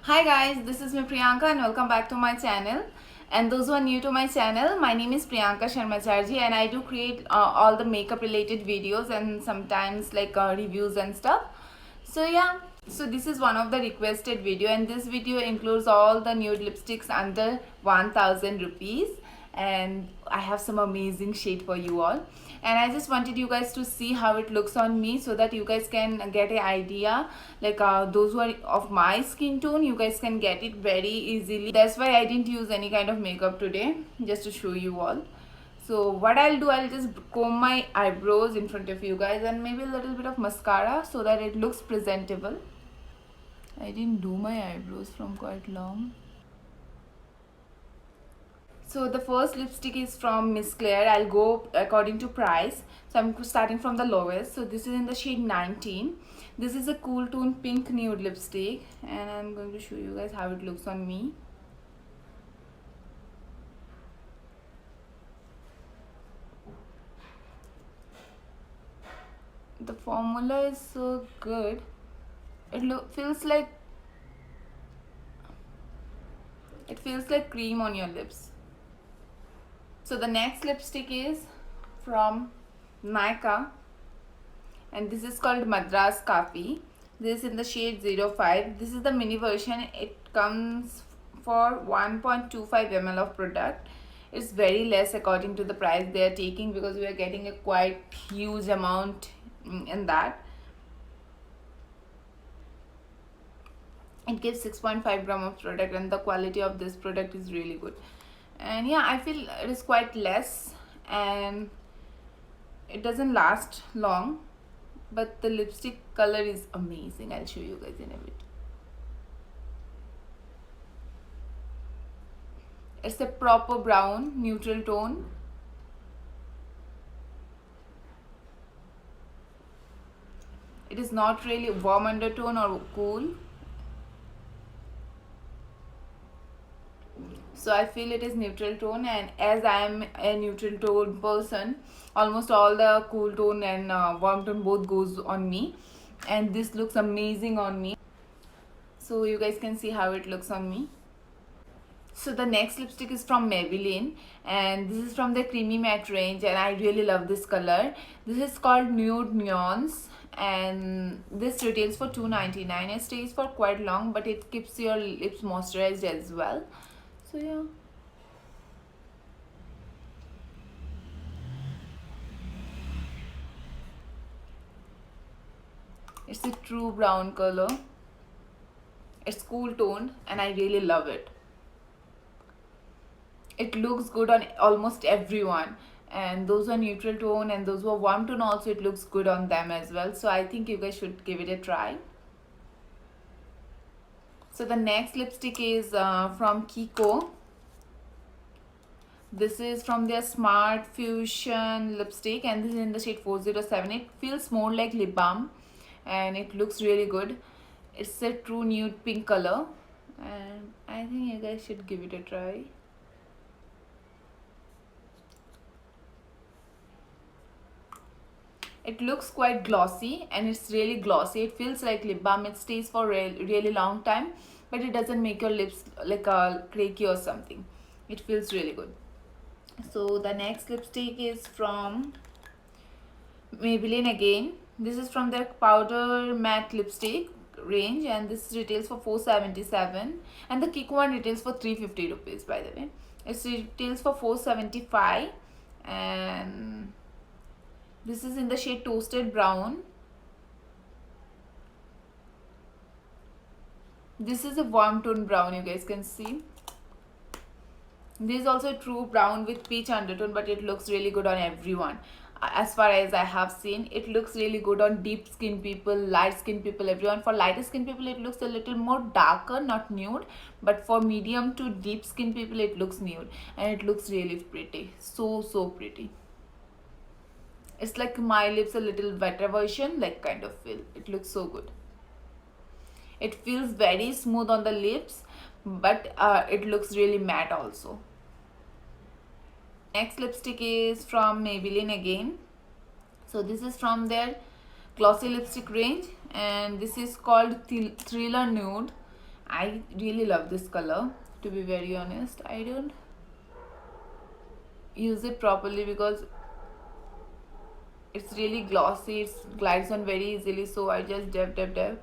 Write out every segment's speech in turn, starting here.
Hi guys, this is me Priyanka and welcome back to my channel. And those who are new to my channel, my name is Priyanka Sharmacharji and I do create all the makeup related videos and sometimes like reviews and stuff. So yeah, so this is one of the requested video and this video includes all the nude lipsticks under 1000 rupees and I have some amazing shade for you all, and I just wanted you guys to see how it looks on me so that you guys can get an idea, like those who are of my skin tone, you guys can get it very easily. That's why I didn't use any kind of makeup today, just to show you all. So what I'll do, I'll just comb my eyebrows in front of you guys and maybe a little bit of mascara so that it looks presentable. I didn't do my eyebrows from quite long. So the first lipstick is from Miss Claire. I'll go according to price. So I'm starting from the lowest. So this is in the shade 19. This is a cool tone pink nude lipstick and I'm going to show you guys how it looks on me. The formula is so good. It feels like cream on your lips. So the next lipstick is from Nykaa and this is called Madras Kafi. This is in the shade 05. This is the mini version. It comes for 1.25 ml of product. It's very less according to the price they are taking because we are getting a quite huge amount in that. It gives 6.5 gram of product and the quality of this product is really good. And yeah, I feel it is quite less and it doesn't last long, but the lipstick color is amazing. I'll show you guys in a bit. It's a proper brown neutral tone. It is not really warm undertone or cool, so I feel it is neutral tone, and as I am a neutral tone person, almost all the cool tone and warm tone both goes on me, and this looks amazing on me. So you guys can see how it looks on me. So the next lipstick is from Maybelline and this is from the creamy matte range and I really love this color. This is called Nude Neons and this retails for $2.99. It stays for quite long but it keeps your lips moisturized as well. So yeah. It's a true brown color. It's cool toned and I really love it. It looks good on almost everyone, and those who are neutral tone and those who are warm tone also, it looks good on them as well. So I think you guys should give it a try. So the next lipstick is from Kiko. This is from their Smart Fusion lipstick and this is in the shade 407. It feels more like lip balm and it looks really good. It's a true nude pink color and I think you guys should give it a try. It looks quite glossy and it's really glossy. It feels like lip balm. It stays for really long time but it doesn't make your lips like cracky or something. It feels really good. So the next lipstick is from Maybelline again. This is from their powder matte lipstick range and this retails for 477 and the Kiko one retails for 350 rupees, by the way. It retails for 475 and this is in the shade Toasted Brown. This is a warm tone brown, you guys can see. This is also a true brown with peach undertone but it looks really good on everyone. As far as I have seen, it looks really good on deep skin people, light skin people, everyone. For lighter skin people it looks a little more darker, not nude, but for medium to deep skin people it looks nude and it looks really pretty. So pretty. It's like my lips a little better version, like kind of feel. It looks so good. It feels very smooth on the lips but it looks really matte also. Next lipstick is from Maybelline again. So this is from their glossy lipstick range and this is called Thriller Nude I really love this color, to be very honest. I don't use it properly because it's really glossy, it glides on very easily, so I just dab.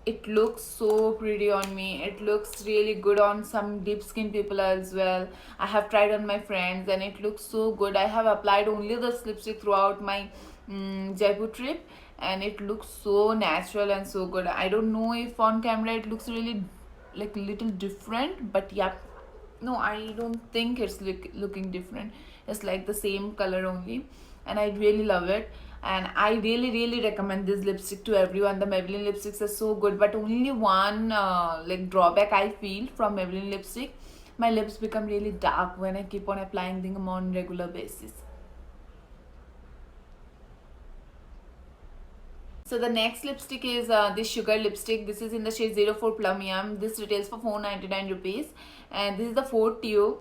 It looks so pretty on me. It looks really good on some deep skin people as well. I have tried on my friends and it looks so good. I have applied only this lipstick throughout my Jaipur trip, and it looks so natural and so good. I don't know if on camera it looks really like little different, but yeah, no, I don't think it's looking different. It's like the same color only, and I really love it. And I really recommend this lipstick to everyone. The Maybelline lipsticks are so good, but only one like drawback I feel from Maybelline lipstick: my lips become really dark when I keep on applying them on regular basis. So the next lipstick is this sugar lipstick. This is in the shade 04 Plum Yum. This retails for 499 rupees, and this is the fourth tube.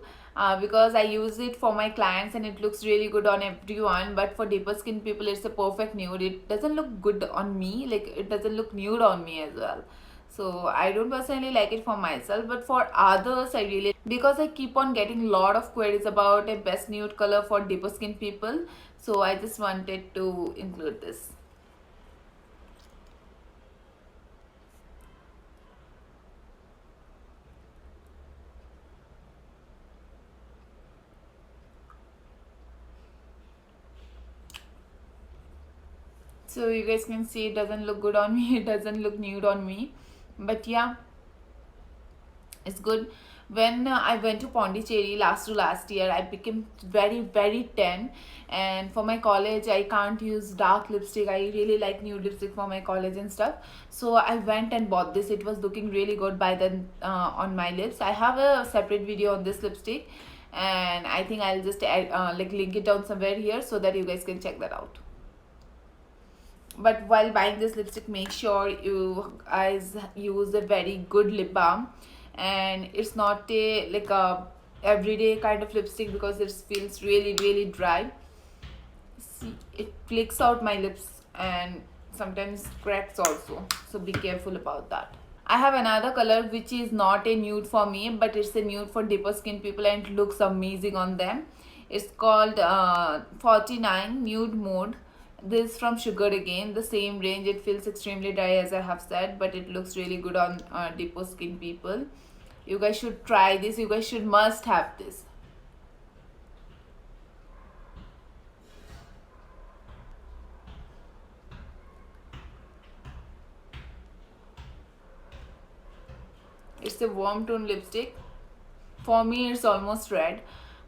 Because I use it for my clients and it looks really good on everyone, but for deeper skin people it's a perfect nude. It doesn't look good on me, like it doesn't look nude on me as well, so I don't personally like it for myself, but for others I really, because I keep on getting a lot of queries about a best nude color for deeper skin people, so I just wanted to include this. So you guys can see it doesn't look good on me, it doesn't look nude on me, but yeah, it's good. When I went to Pondicherry last year, I became very tan, and for my college I can't use dark lipstick. I really like nude lipstick for my college and stuff, so I went and bought this. It was looking really good by then on my lips. I have a separate video on this lipstick, and I think I'll just add, like link it down somewhere here so that you guys can check that out. But while buying this lipstick, make sure you guys use a very good lip balm, and it's not a like a everyday kind of lipstick because it feels really dry. See, it flicks out my lips and sometimes cracks also, so be careful about that. I have another color which is not a nude for me, but it's a nude for deeper skin people and it looks amazing on them. It's called 49 Nude Mode. This is from Sugar again, the same range. It feels extremely dry as I have said, but it looks really good on deeper skin people. You guys should try this. You guys should must have this. It's a warm tone lipstick. For me it's almost red,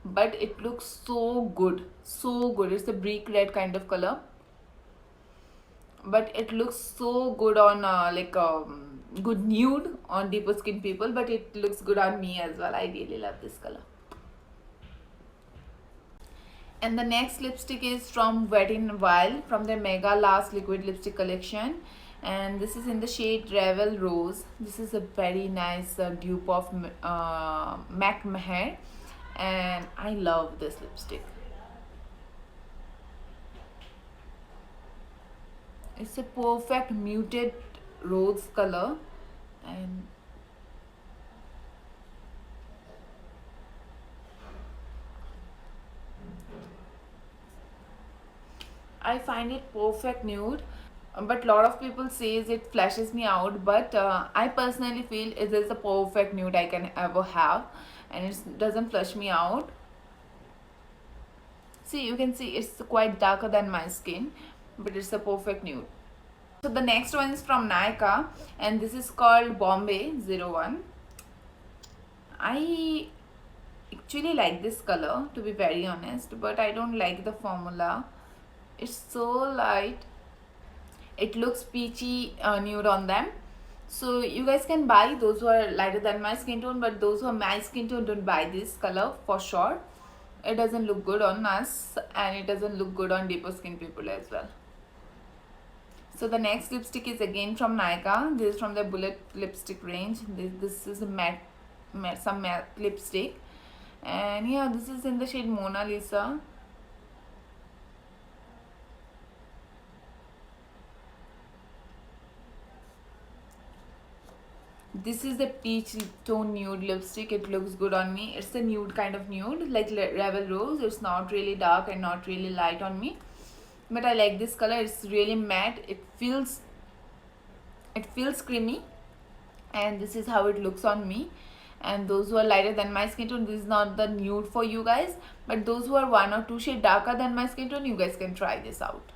but it looks so good, so good. It's a brick red kind of color, but it looks so good on good nude on deeper skin people, but it looks good on me as well. I really love this color. And the next lipstick is from Wet n Wild, from their Mega Last Liquid Lipstick collection, and this is in the shade Revel Rose. This is a very nice dupe of MAC Meher, and I love this lipstick. It's a perfect muted rose color, and I find it perfect nude. But lot of people says it flashes me out, but I personally feel it is the perfect nude I can ever have, and it doesn't flush me out. See, you can see it's quite darker than my skin, but it's a perfect nude. So the next one is from Nykaa, and this is called Bombay 01. I actually like this color, to be very honest, but I don't like the formula. It's so light. It looks peachy nude on them, so you guys can buy those who are lighter than my skin tone, but those who are my skin tone, don't buy this color for sure. It doesn't look good on us, and it doesn't look good on deeper skin people as well. So the next lipstick is again from Nykaa. This is from the Bullet lipstick range. This is a some matte lipstick, and yeah, this is in the shade Mona Lisa. This is the peach tone nude lipstick. It looks good on me. It's a nude kind of nude, like Rebel Rose. It's not really dark and not really light on me, but I like this color. It's really matte. It feels creamy, and this is how it looks on me. And those who are lighter than my skin tone, this is not the nude for you guys, but those who are 1 or 2 shade darker than my skin tone, you guys can try this out.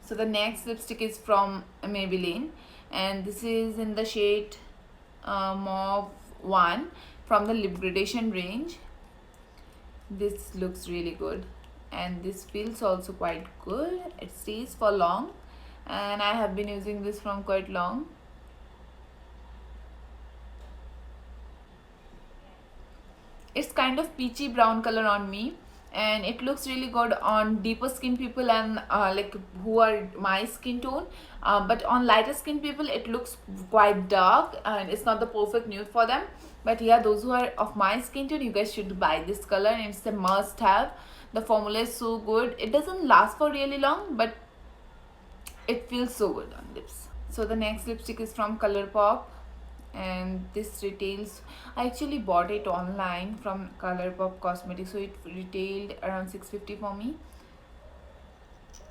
So the next lipstick is from Maybelline, and this is in the shade Mauve 1 from the Lip Gradation range. This looks really good, and this feels also quite good. It stays for long, and I have been using this from quite long. It's kind of peachy brown color on me, and it looks really good on deeper skin people and like who are my skin tone, but on lighter skin people it looks quite dark and it's not the perfect nude for them. But yeah, those who are of my skin tone, you guys should buy this color, and it's a must have. The formula is so good. It doesn't last for really long, but it feels so good on lips. So the next lipstick is from ColourPop, and this retails, I actually bought it online from ColourPop Cosmetics, so it retailed around 650 for me,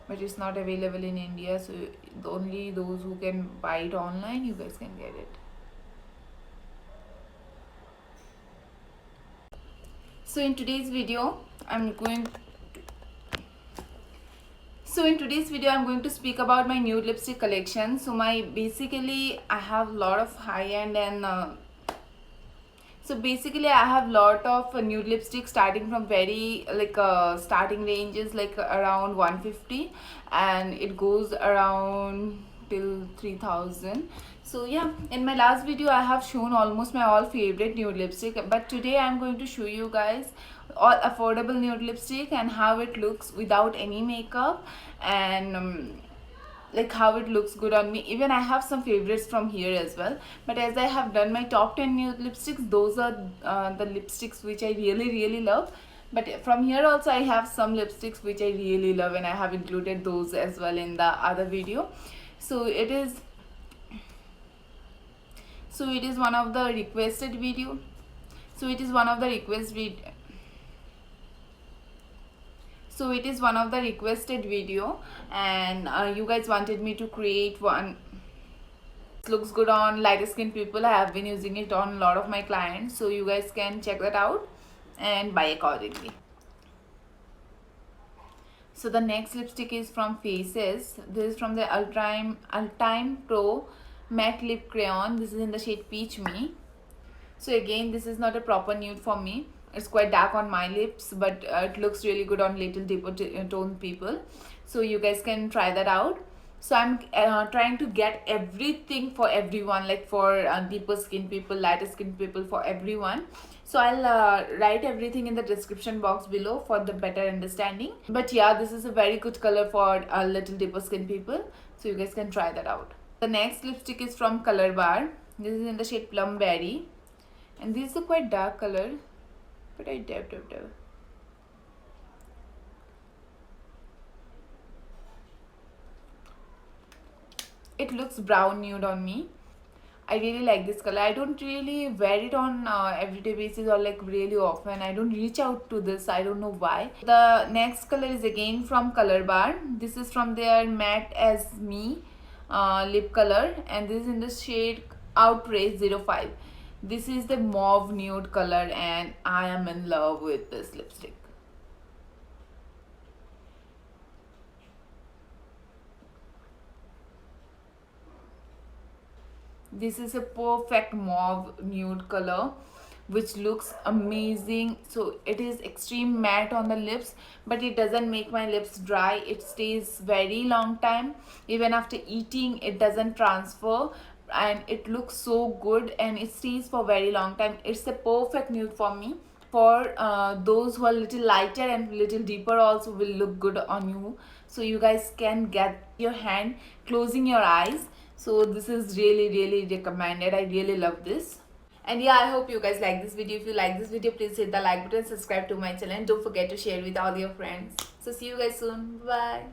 but it's not available in India, so only those who can buy it online, you guys can get it. So in today's video I'm going to speak about my nude lipstick collection. So basically I have a lot of high-end and I have lot of nude lipsticks starting from very starting ranges like around 150, and it goes around till 3000. So yeah, in my last video I have shown almost my all favorite nude lipstick, but today I'm going to show you guys all affordable nude lipstick and how it looks without any makeup, and like how it looks good on me. Even I have some favorites from here as well, but as I have done my top 10 nude lipsticks, those are the lipsticks which I really love. But from here also I have some lipsticks which I really love, and I have included those as well in the other video. So it is one of the requested video. So it is one of the requested video, and you guys wanted me to create one. It looks good on lighter skin people. I have been using it on a lot of my clients, so you guys can check that out and buy accordingly. So the next lipstick is from Faces. This is from the Ultime Pro Matte Lip Crayon. This is in the shade Peach Me. So again, this is not a proper nude for me. It's quite dark on my lips, but it looks really good on little deeper tone people. So you guys can try that out. So I'm trying to get everything for everyone, like for deeper skin people, lighter skin people, for everyone. So I'll write everything in the description box below for the better understanding. But yeah, this is a very good color for little deeper skin people. So you guys can try that out. The next lipstick is from Color Bar. This is in the shade Plum Berry, and this is a quite dark color, but I dab. It looks brown nude on me. I really like this color. I don't really wear it on everyday basis or like really often. I don't reach out to this. I don't know why. The next color is again from Color Bar. This is from their Matte As Me lip color, and this is in the shade Outrage 05. This is the mauve nude color, and I am in love with this lipstick. This is a perfect mauve nude color which looks amazing. So it is extreme matte on the lips, but it doesn't make my lips dry. It stays very long time. Even after eating, it doesn't transfer, and it looks so good, and it stays for very long time. It's a perfect nude for me. For those who are little lighter and little deeper also will look good on you. So you guys can get your hand closing your eyes. So this is really recommended. I really love this. And yeah, I hope you guys like this video. If you like this video, please hit the like button, subscribe to my channel, and don't forget to share with all your friends. So see you guys soon. Bye.